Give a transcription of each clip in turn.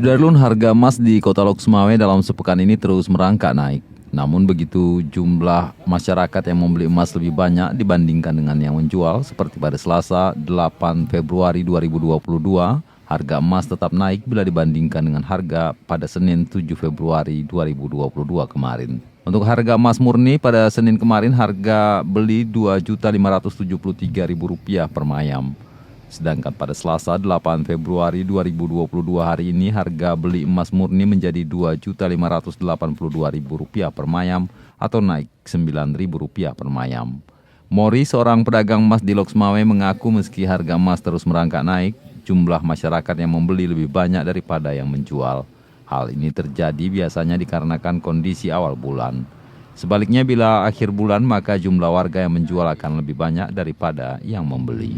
Sudarlun, harga emas di Kota Lok Sumawe dalam sepekan ini terus merangkak naik. Namun begitu jumlah masyarakat yang membeli emas lebih banyak dibandingkan dengan yang menjual, seperti pada Selasa 8 Februari 2022, harga emas tetap naik bila dibandingkan dengan harga pada Senin 7 Februari 2022 kemarin. Untuk harga emas murni pada Senin kemarin, harga beli Rp2.573.000 per mayam. Sedangkan pada Selasa 8 Februari 2022 hari ini harga beli emas murni menjadi Rp2.582.000 per mayam atau naik Rp9.000 per mayam. Mori, seorang pedagang emas di Lok Sumawe, mengaku meski harga emas terus merangkak naik, jumlah masyarakat yang membeli lebih banyak daripada yang menjual. Hal ini terjadi biasanya dikarenakan kondisi awal bulan. Sebaliknya bila akhir bulan maka jumlah warga yang menjual akan lebih banyak daripada yang membeli.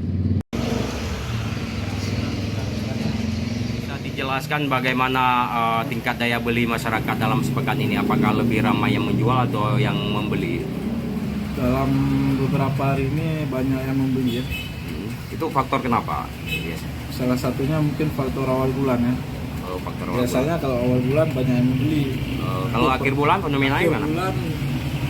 Jelaskan bagaimana tingkat daya beli masyarakat dalam sepekan ini, apakah lebih ramai yang menjual atau yang membeli? Dalam beberapa hari ini banyak yang membeli ya. Itu faktor kenapa? Yes. Salah satunya mungkin faktor awal bulan ya. Oh, faktor awal Biasanya bulan. kalau awal bulan banyak yang membeli. Kalau akhir bulan fenomenanya Akhir gimana? bulan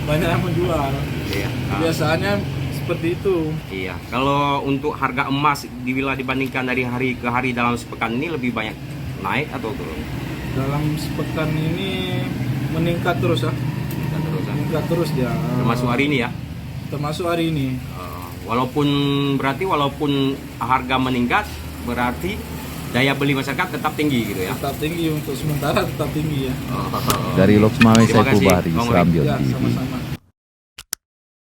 banyak yang menjual. Iya. Biasanya seperti itu. Iya. Kalau untuk harga emas bila dibandingkan dari hari ke hari dalam sepekan ini lebih banyak naik atau turun? Dalam sepekan ini meningkat terus ya. Meningkat terus dia. Termasuk hari ini ya? Termasuk hari ini. Walaupun harga meningkat, berarti daya beli masyarakat tetap tinggi gitu ya? Tetap tinggi, untuk sementara tetap tinggi ya. Dari Lok Sumawe, Terima Saiful kasih, Bahri, Bang Serambion Ya, TV. sama-sama.